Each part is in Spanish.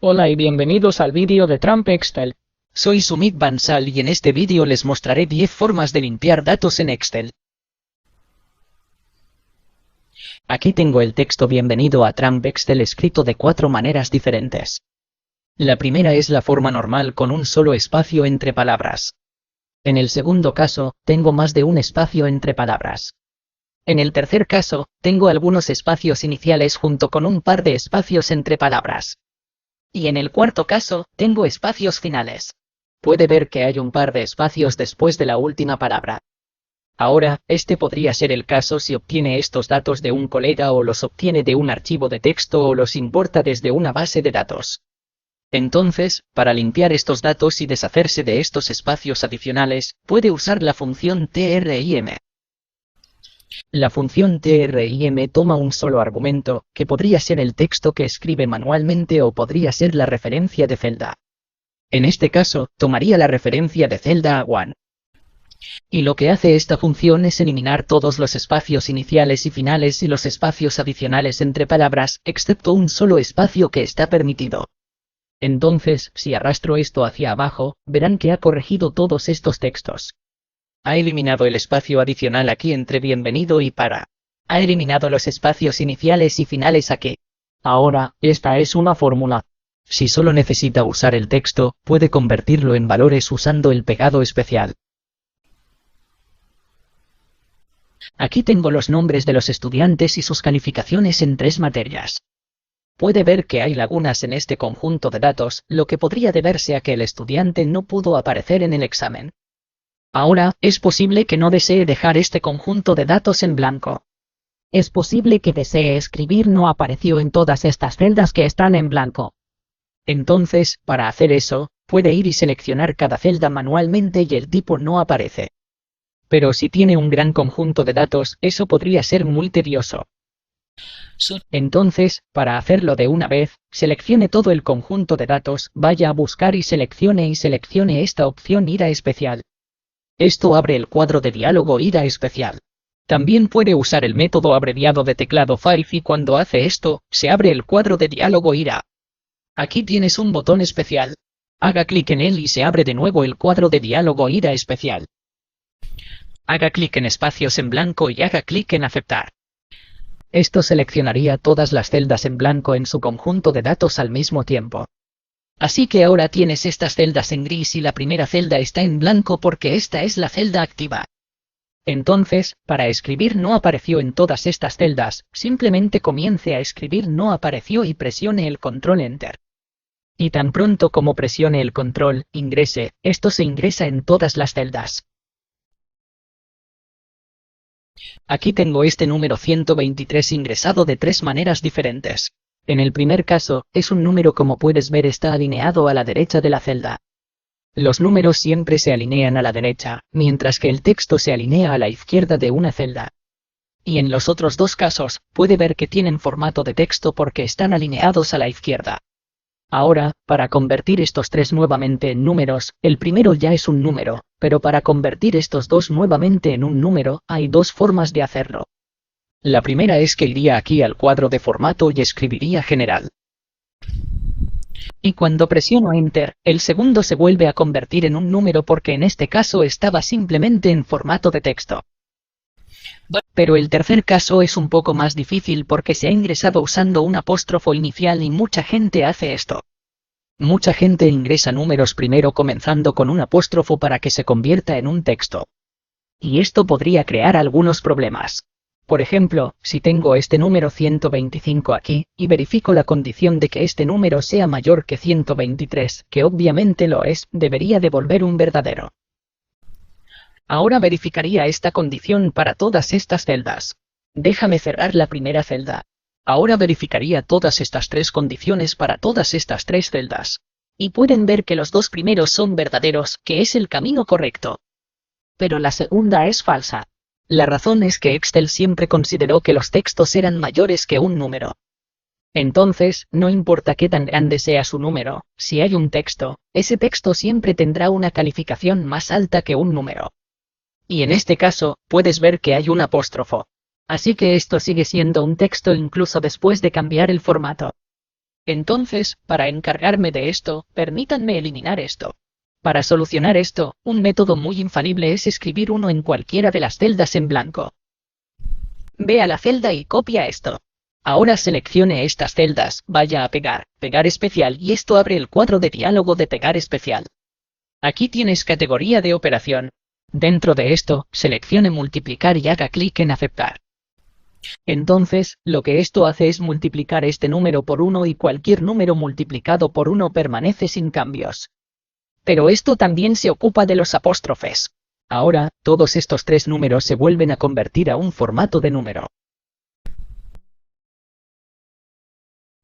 Hola y bienvenidos al vídeo de Trump Excel. Soy Sumit Bansal y en este vídeo les mostraré 10 formas de limpiar datos en Excel. Aquí tengo el texto Bienvenido a Trump Excel escrito de 4 maneras diferentes. La primera es la forma normal con un solo espacio entre palabras. En el segundo caso, tengo más de un espacio entre palabras. En el tercer caso, tengo algunos espacios iniciales junto con un par de espacios entre palabras. Y en el cuarto caso, tengo espacios finales. Puede ver que hay un par de espacios después de la última palabra. Ahora, este podría ser el caso si obtiene estos datos de un colega o los obtiene de un archivo de texto o los importa desde una base de datos. Entonces, para limpiar estos datos y deshacerse de estos espacios adicionales, puede usar la función trim. La función trim toma un solo argumento, que podría ser el texto que escribe manualmente o podría ser la referencia de celda. En este caso, tomaría la referencia de celda A1. Y lo que hace esta función es eliminar todos los espacios iniciales y finales y los espacios adicionales entre palabras, excepto un solo espacio que está permitido. Entonces, si arrastro esto hacia abajo, verán que ha corregido todos estos textos. Ha eliminado el espacio adicional aquí entre bienvenido y para. Ha eliminado los espacios iniciales y finales aquí. Ahora, esta es una fórmula. Si solo necesita usar el texto, puede convertirlo en valores usando el pegado especial. Aquí tengo los nombres de los estudiantes y sus calificaciones en 3 materias. Puede ver que hay lagunas en este conjunto de datos, lo que podría deberse a que el estudiante no pudo aparecer en el examen. Ahora, es posible que no desee dejar este conjunto de datos en blanco. Es posible que desee escribir no apareció en todas estas celdas que están en blanco. Entonces, para hacer eso, puede ir y seleccionar cada celda manualmente y el tipo no aparece. Pero si tiene un gran conjunto de datos, eso podría ser muy tedioso. Entonces, para hacerlo de una vez, seleccione todo el conjunto de datos, vaya a buscar y seleccione esta opción Ir a especial. Esto abre el cuadro de diálogo Ir a especial. También puede usar el método abreviado de teclado Five y cuando hace esto, se abre el cuadro de diálogo Ir a. Aquí tienes un botón especial. Haga clic en él y se abre de nuevo el cuadro de diálogo Ir a especial. Haga clic en espacios en blanco y haga clic en aceptar. Esto seleccionaría todas las celdas en blanco en su conjunto de datos al mismo tiempo. Así que ahora tienes estas celdas en gris y la primera celda está en blanco porque esta es la celda activa. Entonces, para escribir no apareció en todas estas celdas, simplemente comience a escribir no apareció y presione el control Enter. Y tan pronto como presione el control, ingrese, esto se ingresa en todas las celdas. Aquí tengo este número 123 ingresado de 3 maneras diferentes. En el primer caso, es un número como puedes ver está alineado a la derecha de la celda. Los números siempre se alinean a la derecha, mientras que el texto se alinea a la izquierda de una celda. Y en los otros 2 casos, puede ver que tienen formato de texto porque están alineados a la izquierda. Ahora, para convertir estos 3 nuevamente en números, el primero ya es un número, pero para convertir estos 2 nuevamente en un número, hay 2 formas de hacerlo. La primera es que iría aquí al cuadro de formato y escribiría general. Y cuando presiono Enter, el segundo se vuelve a convertir en un número porque en este caso estaba simplemente en formato de texto. Pero el tercer caso es un poco más difícil porque se ha ingresado usando un apóstrofo inicial y mucha gente hace esto. Mucha gente ingresa números primero comenzando con un apóstrofo para que se convierta en un texto. Y esto podría crear algunos problemas. Por ejemplo, si tengo este número 125 aquí, y verifico la condición de que este número sea mayor que 123, que obviamente lo es, debería devolver un verdadero. Ahora verificaría esta condición para todas estas celdas. Déjame cerrar la primera celda. Ahora verificaría todas estas 3 condiciones para todas estas 3 celdas. Y pueden ver que los 2 primeros son verdaderos, que es el camino correcto. Pero la segunda es falsa. La razón es que Excel siempre consideró que los textos eran mayores que un número. Entonces, no importa qué tan grande sea su número, si hay un texto, ese texto siempre tendrá una calificación más alta que un número. Y en este caso, puedes ver que hay un apóstrofo. Así que esto sigue siendo un texto incluso después de cambiar el formato. Entonces, para encargarme de esto, permítanme eliminar esto. Para solucionar esto, un método muy infalible es escribir uno en cualquiera de las celdas en blanco. Ve a la celda y copia esto. Ahora seleccione estas celdas, vaya a pegar especial y esto abre el cuadro de diálogo de pegar especial. Aquí tienes categoría de operación. Dentro de esto, seleccione multiplicar y haga clic en aceptar. Entonces, lo que esto hace es multiplicar este número por 1 y cualquier número multiplicado por 1 permanece sin cambios. Pero esto también se ocupa de los apóstrofes. Ahora, todos estos tres números se vuelven a convertir a un formato de número.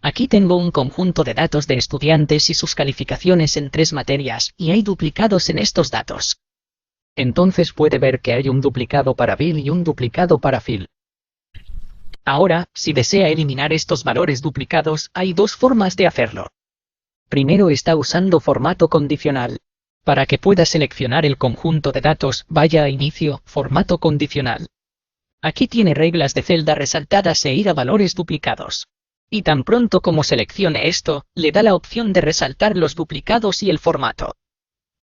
Aquí tengo un conjunto de datos de estudiantes y sus calificaciones en 3 materias, y hay duplicados en estos datos. Entonces puede ver que hay un duplicado para Bill y un duplicado para Phil. Ahora, si desea eliminar estos valores duplicados, hay dos formas de hacerlo. Primero está usando formato condicional. Para que pueda seleccionar el conjunto de datos, vaya a Inicio, Formato condicional. Aquí tiene reglas de celda resaltadas e ir a valores duplicados. Y tan pronto como seleccione esto, le da la opción de resaltar los duplicados y el formato.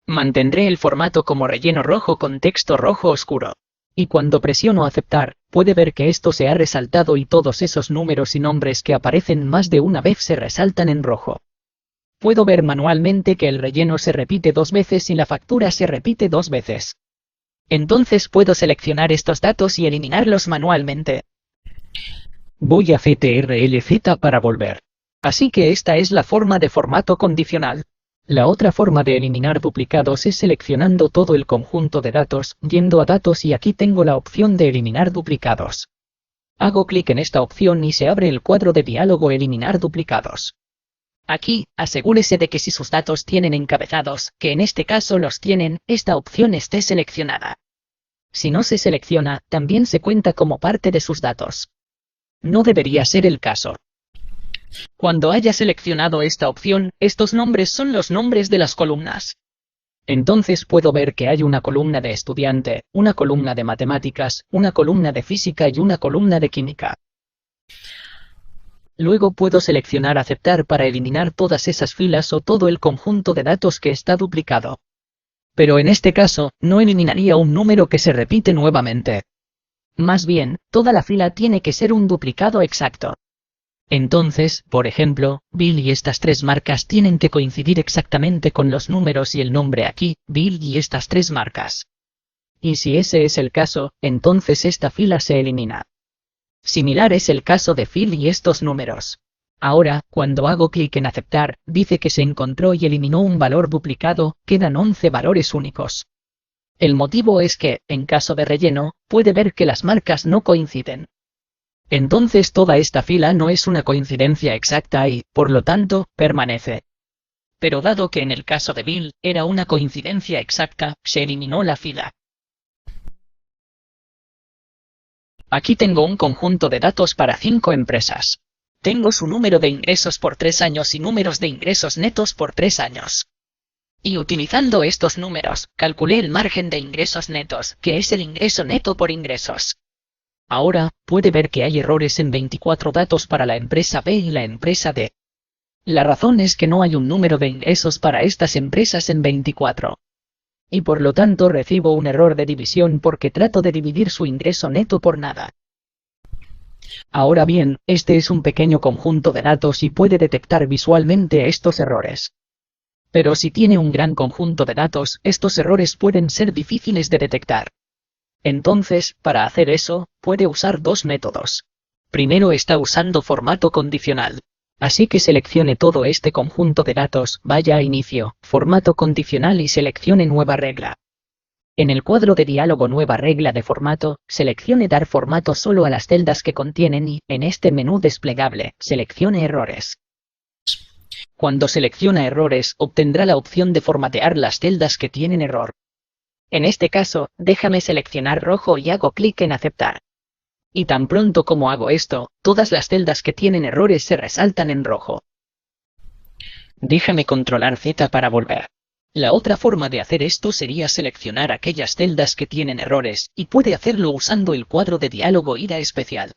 Mantendré el formato como relleno rojo con texto rojo oscuro. Y cuando presiono aceptar, puede ver que esto se ha resaltado y todos esos números y nombres que aparecen más de una vez se resaltan en rojo. Puedo ver manualmente que el relleno se repite 2 veces y la factura se repite 2 veces. Entonces puedo seleccionar estos datos y eliminarlos manualmente. Voy a CTRL-Z para volver. Así que esta es la forma de formato condicional. La otra forma de eliminar duplicados es seleccionando todo el conjunto de datos, yendo a datos y aquí tengo la opción de eliminar duplicados. Hago clic en esta opción y se abre el cuadro de diálogo eliminar duplicados. Aquí, asegúrese de que si sus datos tienen encabezados, que en este caso los tienen, esta opción esté seleccionada. Si no se selecciona, también se cuenta como parte de sus datos. No debería ser el caso. Cuando haya seleccionado esta opción, estos nombres son los nombres de las columnas. Entonces puedo ver que hay una columna de estudiante, una columna de matemáticas, una columna de física y una columna de química. Luego puedo seleccionar aceptar para eliminar todas esas filas o todo el conjunto de datos que está duplicado. Pero en este caso, no eliminaría un número que se repite nuevamente. Más bien, toda la fila tiene que ser un duplicado exacto. Entonces, por ejemplo, Bill y estas 3 marcas tienen que coincidir exactamente con los números y el nombre aquí, Bill y estas 3 marcas. Y si ese es el caso, entonces esta fila se elimina. Similar es el caso de Phil y estos números. Ahora, cuando hago clic en aceptar, dice que se encontró y eliminó un valor duplicado, quedan 11 valores únicos. El motivo es que, en caso de relleno, puede ver que las marcas no coinciden. Entonces toda esta fila no es una coincidencia exacta y, por lo tanto, permanece. Pero dado que en el caso de Bill, era una coincidencia exacta, se eliminó la fila. Aquí tengo un conjunto de datos para 5 empresas. Tengo su número de ingresos por 3 años y números de ingresos netos por 3 años. Y utilizando estos números, calculé el margen de ingresos netos, que es el ingreso neto por ingresos. Ahora, puede ver que hay errores en 24 datos para la empresa B y la empresa D. La razón es que no hay un número de ingresos para estas empresas en 24. Y por lo tanto recibo un error de división porque trato de dividir su ingreso neto por nada. Ahora bien, este es un pequeño conjunto de datos y puede detectar visualmente estos errores. Pero si tiene un gran conjunto de datos, estos errores pueden ser difíciles de detectar. Entonces, para hacer eso, puede usar 2 métodos. Primero está usando formato condicional. Así que seleccione todo este conjunto de datos, vaya a Inicio, Formato condicional y seleccione Nueva regla. En el cuadro de diálogo Nueva regla de formato, seleccione dar formato solo a las celdas que contienen y, en este menú desplegable, seleccione errores. Cuando selecciona errores, obtendrá la opción de formatear las celdas que tienen error. En este caso, déjame seleccionar rojo y hago clic en aceptar. Y tan pronto como hago esto, todas las celdas que tienen errores se resaltan en rojo. Déjame controlar Z para volver. La otra forma de hacer esto sería seleccionar aquellas celdas que tienen errores, y puede hacerlo usando el cuadro de diálogo IRA especial.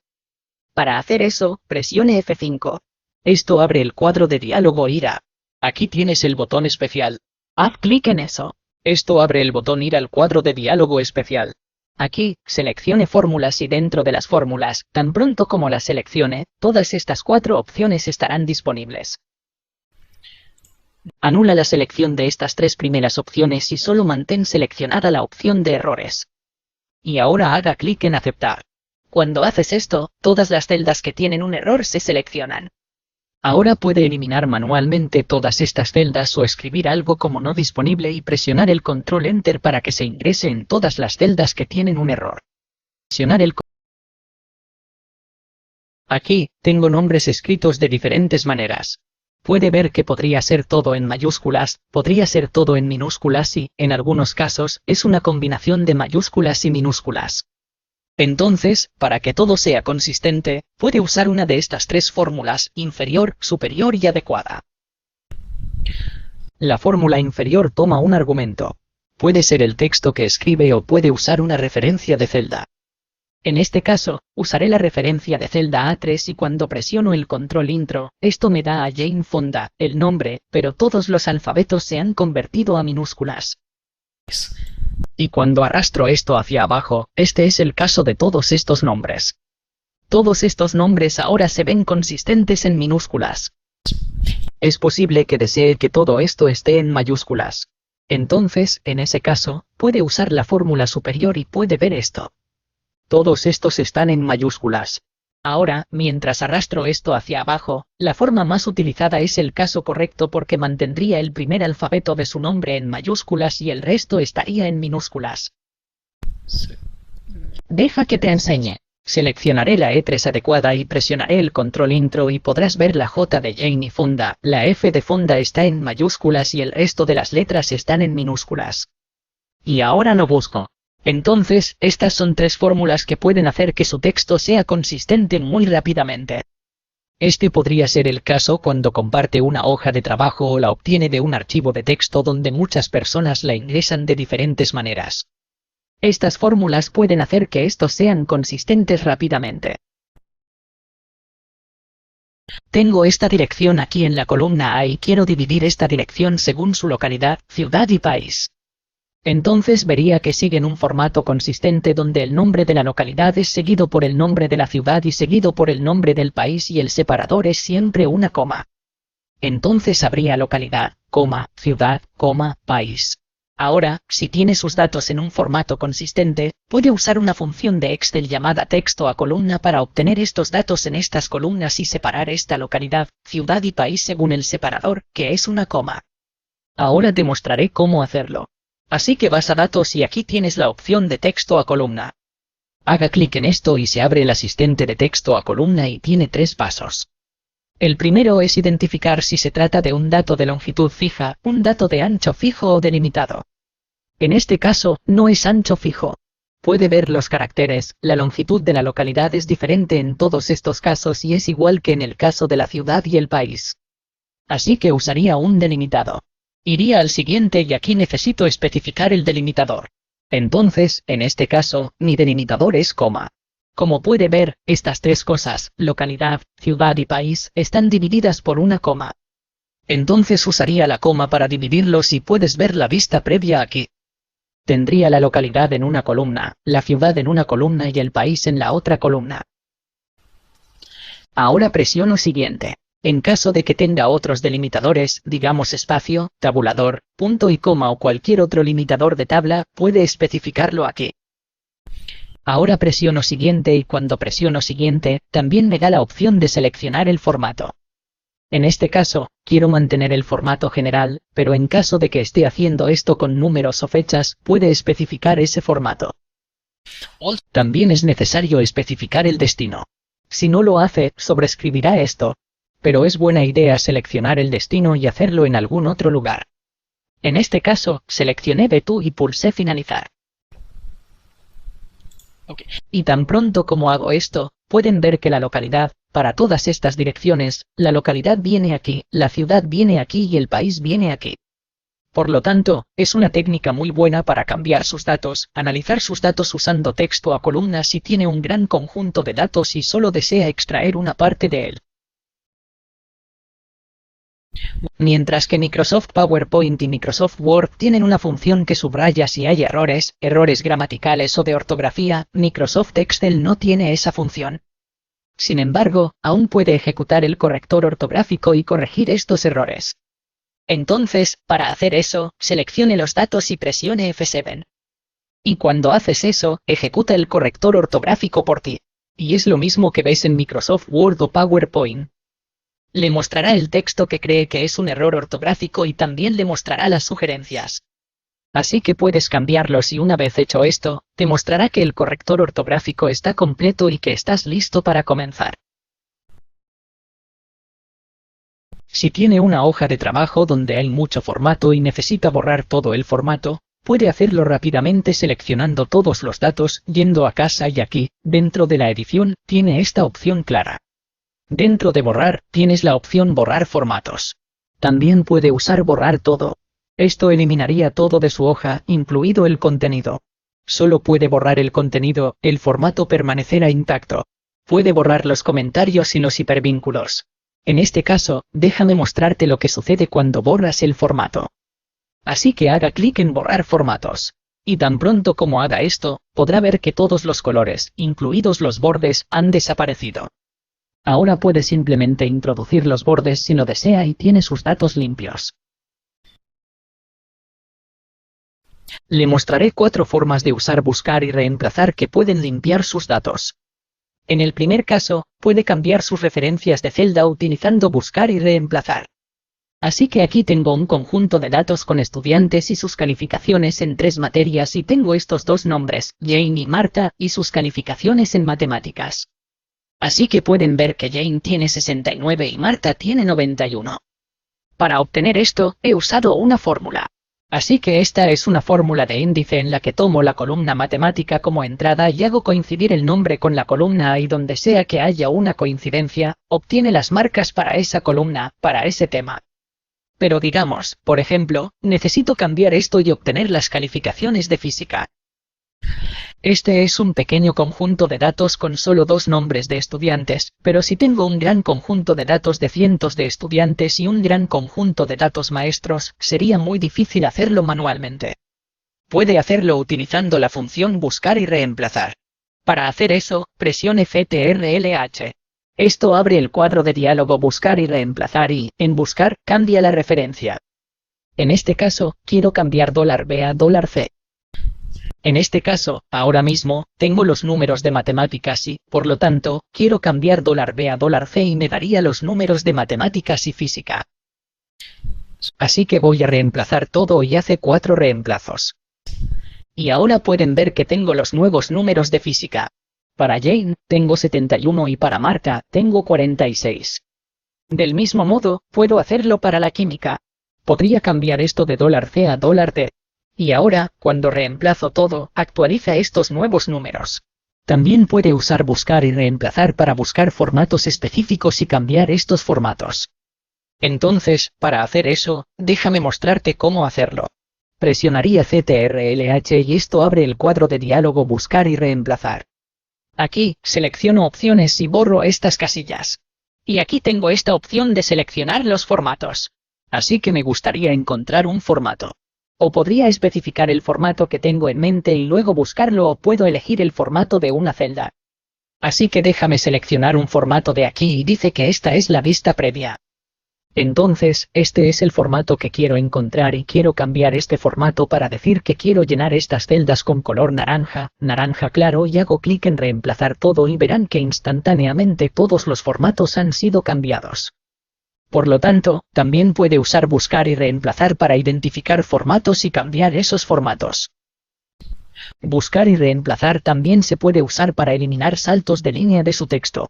Para hacer eso, presione F5. Esto abre el cuadro de diálogo IRA. Aquí tienes el botón especial. Haz clic en eso. Esto abre el botón ir al cuadro de diálogo especial. Aquí, seleccione fórmulas y dentro de las fórmulas, tan pronto como las seleccione, todas estas 4 opciones estarán disponibles. Anula la selección de estas 3 primeras opciones y solo mantén seleccionada la opción de errores. Y ahora haga clic en aceptar. Cuando haces esto, todas las celdas que tienen un error se seleccionan. Ahora puede eliminar manualmente todas estas celdas o escribir algo como no disponible y presionar el control Enter para que se ingrese en todas las celdas que tienen un error. Aquí, tengo nombres escritos de diferentes maneras. Puede ver que podría ser todo en mayúsculas, podría ser todo en minúsculas y, en algunos casos, es una combinación de mayúsculas y minúsculas. Entonces, para que todo sea consistente, puede usar una de estas 3 fórmulas, inferior, superior y adecuada. La fórmula inferior toma un argumento. Puede ser el texto que escribe o puede usar una referencia de celda. En este caso, usaré la referencia de celda A3 y cuando presiono el control intro, esto me da a Jane Fonda, el nombre, pero todos los alfabetos se han convertido a minúsculas. Y cuando arrastro esto hacia abajo, este es el caso de todos estos nombres. Todos estos nombres ahora se ven consistentes en minúsculas. Es posible que desee que todo esto esté en mayúsculas. Entonces, en ese caso, puede usar la fórmula superior y puede ver esto. Todos estos están en mayúsculas. Ahora, mientras arrastro esto hacia abajo, la forma más utilizada es el caso correcto porque mantendría el primer alfabeto de su nombre en mayúsculas y el resto estaría en minúsculas. Deja que te enseñe. Seleccionaré la E3 adecuada y presionaré el control intro y podrás ver la J de Jane y Fonda, la F de Fonda está en mayúsculas y el resto de las letras están en minúsculas. Y ahora no busco. Entonces, estas son 3 fórmulas que pueden hacer que su texto sea consistente muy rápidamente. Este podría ser el caso cuando comparte una hoja de trabajo o la obtiene de un archivo de texto donde muchas personas la ingresan de diferentes maneras. Estas fórmulas pueden hacer que estos sean consistentes rápidamente. Tengo esta dirección aquí en la columna A y quiero dividir esta dirección según su localidad, ciudad y país. Entonces vería que siguen un formato consistente donde el nombre de la localidad es seguido por el nombre de la ciudad y seguido por el nombre del país y el separador es siempre una coma. Entonces habría localidad, coma, ciudad, coma, país. Ahora, si tiene sus datos en un formato consistente, puede usar una función de Excel llamada texto a columna para obtener estos datos en estas columnas y separar esta localidad, ciudad y país según el separador, que es una coma. Ahora te mostraré cómo hacerlo. Así que vas a datos y aquí tienes la opción de texto a columna. Haga clic en esto y se abre el asistente de texto a columna y tiene 3 pasos. El primero es identificar si se trata de un dato de longitud fija, un dato de ancho fijo o delimitado. En este caso, no es ancho fijo. Puede ver los caracteres, la longitud de la localidad es diferente en todos estos casos y es igual que en el caso de la ciudad y el país. Así que usaría un delimitado. Iría al siguiente y aquí necesito especificar el delimitador. Entonces, en este caso, mi delimitador es coma. Como puede ver, estas 3 cosas, localidad, ciudad y país, están divididas por una coma. Entonces usaría la coma para dividirlos y puedes ver la vista previa aquí. Tendría la localidad en una columna, la ciudad en una columna y el país en la otra columna. Ahora presiono siguiente. En caso de que tenga otros delimitadores, digamos espacio, tabulador, punto y coma o cualquier otro limitador de tabla, puede especificarlo aquí. Ahora presiono siguiente y cuando presiono siguiente, también me da la opción de seleccionar el formato. En este caso, quiero mantener el formato general, pero en caso de que esté haciendo esto con números o fechas, puede especificar ese formato. También es necesario especificar el destino. Si no lo hace, sobreescribirá esto. Pero es buena idea seleccionar el destino y hacerlo en algún otro lugar. En este caso, seleccioné B2 y pulsé finalizar. Y tan pronto como hago esto, pueden ver que la localidad, para todas estas direcciones, la localidad viene aquí, la ciudad viene aquí y el país viene aquí. Por lo tanto, es una técnica muy buena para cambiar sus datos, analizar sus datos usando texto a columna si tiene un gran conjunto de datos y solo desea extraer una parte de él. Mientras que Microsoft PowerPoint y Microsoft Word tienen una función que subraya si hay errores gramaticales o de ortografía, Microsoft Excel no tiene esa función. Sin embargo, aún puede ejecutar el corrector ortográfico y corregir estos errores. Entonces, para hacer eso, seleccione los datos y presione F7. Y cuando haces eso, ejecuta el corrector ortográfico por ti. Y es lo mismo que ves en Microsoft Word o PowerPoint. Le mostrará el texto que cree que es un error ortográfico y también le mostrará las sugerencias. Así que puedes cambiarlos y una vez hecho esto, te mostrará que el corrector ortográfico está completo y que estás listo para comenzar. Si tiene una hoja de trabajo donde hay mucho formato y necesita borrar todo el formato, puede hacerlo rápidamente seleccionando todos los datos, yendo a casa y aquí, dentro de la edición, tiene esta opción clara. Dentro de borrar, tienes la opción borrar formatos. También puede usar borrar todo. Esto eliminaría todo de su hoja, incluido el contenido. Solo puede borrar el contenido, el formato permanecerá intacto. Puede borrar los comentarios y los hipervínculos. En este caso, déjame mostrarte lo que sucede cuando borras el formato. Así que haga clic en borrar formatos. Y tan pronto como haga esto, podrá ver que todos los colores, incluidos los bordes, han desaparecido. Ahora puede simplemente introducir los bordes si lo desea y tiene sus datos limpios. Le mostraré 4 formas de usar buscar y reemplazar que pueden limpiar sus datos. En el primer caso, puede cambiar sus referencias de celda utilizando buscar y reemplazar. Así que aquí tengo un conjunto de datos con estudiantes y sus calificaciones en 3 materias y tengo estos 2 nombres, Jane y Marta, y sus calificaciones en matemáticas. Así que pueden ver que Jane tiene 69 y Marta tiene 91. Para obtener esto, he usado una fórmula. Así que esta es una fórmula de índice en la que tomo la columna matemática como entrada y hago coincidir el nombre con la columna y donde sea que haya una coincidencia, obtiene las marcas para esa columna, para ese tema. Pero digamos, por ejemplo, necesito cambiar esto y obtener las calificaciones de física. Este es un pequeño conjunto de datos con solo 2 nombres de estudiantes, pero si tengo un gran conjunto de datos de cientos de estudiantes y un gran conjunto de datos maestros, sería muy difícil hacerlo manualmente. Puede hacerlo utilizando la función buscar y reemplazar. Para hacer eso, presione CTRL-H. Esto abre el cuadro de diálogo buscar y reemplazar y, en buscar, cambia la referencia. En este caso, quiero cambiar $B a $C. En este caso, ahora mismo, tengo los números de matemáticas y, por lo tanto, quiero cambiar $B a $C y me daría los números de matemáticas y física. Así que voy a reemplazar todo y hace 4 reemplazos. Y ahora pueden ver que tengo los nuevos números de física. Para Jane, tengo 71 y para Marta, tengo 46. Del mismo modo, puedo hacerlo para la química. Podría cambiar esto de $C a $T. Y ahora, cuando reemplazo todo, actualiza estos nuevos números. También puede usar buscar y reemplazar para buscar formatos específicos y cambiar estos formatos. Entonces, para hacer eso, déjame mostrarte cómo hacerlo. Presionaría CTRL-H y esto abre el cuadro de diálogo buscar y reemplazar. Aquí, selecciono opciones y borro estas casillas. Y aquí tengo esta opción de seleccionar los formatos. Así que me gustaría encontrar un formato. O podría especificar el formato que tengo en mente y luego buscarlo o puedo elegir el formato de una celda. Así que déjame seleccionar un formato de aquí y dice que esta es la vista previa. Entonces, este es el formato que quiero encontrar y quiero cambiar este formato para decir que quiero llenar estas celdas con color naranja, naranja claro y hago clic en reemplazar todo y verán que instantáneamente todos los formatos han sido cambiados. Por lo tanto, también puede usar buscar y reemplazar para identificar formatos y cambiar esos formatos. Buscar y reemplazar también se puede usar para eliminar saltos de línea de su texto.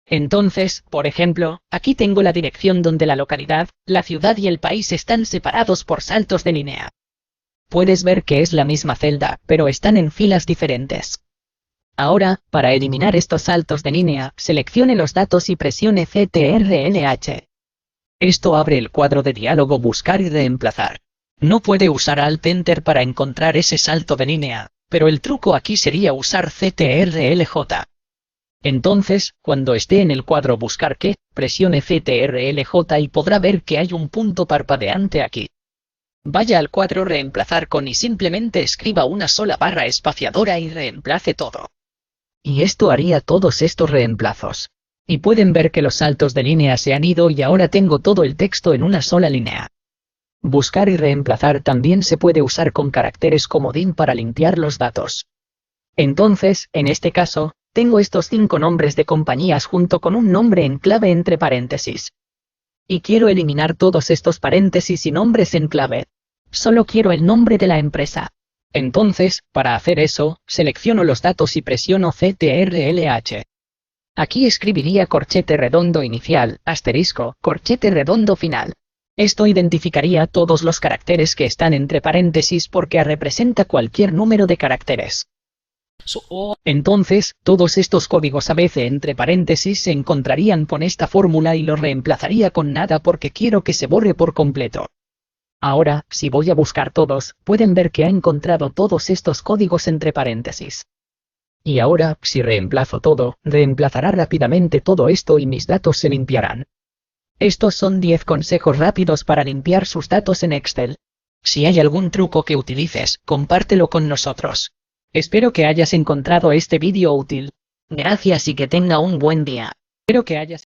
Entonces, por ejemplo, aquí tengo la dirección donde la localidad, la ciudad y el país están separados por saltos de línea. Puedes ver que es la misma celda, pero están en filas diferentes. Ahora, para eliminar estos saltos de línea, seleccione los datos y presione CTRL-H. Esto abre el cuadro de diálogo buscar y reemplazar. No puede usar Alt-Enter para encontrar ese salto de línea, pero el truco aquí sería usar CTRL-J. Entonces, cuando esté en el cuadro Buscar qué, presione CTRL-J y podrá ver que hay un punto parpadeante aquí. Vaya al cuadro Reemplazar con y simplemente escriba una sola barra espaciadora y reemplace todo. Y esto haría todos estos reemplazos. Y pueden ver que los saltos de línea se han ido y ahora tengo todo el texto en una sola línea. Buscar y reemplazar también se puede usar con caracteres comodín para limpiar los datos. Entonces, en este caso, tengo estos 5 nombres de compañías junto con un nombre en clave entre paréntesis. Y quiero eliminar todos estos paréntesis y nombres en clave. Solo quiero el nombre de la empresa. Entonces, para hacer eso, selecciono los datos y presiono CTRL-H. Aquí escribiría corchete redondo inicial, asterisco, corchete redondo final. Esto identificaría todos los caracteres que están entre paréntesis porque representa cualquier número de caracteres. Entonces, todos estos códigos ABC entre paréntesis se encontrarían con esta fórmula y los reemplazaría con nada porque quiero que se borre por completo. Ahora, si voy a buscar todos, pueden ver que ha encontrado todos estos códigos entre paréntesis. Y ahora, si reemplazo todo, reemplazará rápidamente todo esto y mis datos se limpiarán. Estos son 10 consejos rápidos para limpiar sus datos en Excel. Si hay algún truco que utilices, compártelo con nosotros. Espero que hayas encontrado este vídeo útil. Gracias y que tenga un buen día. Espero que hayas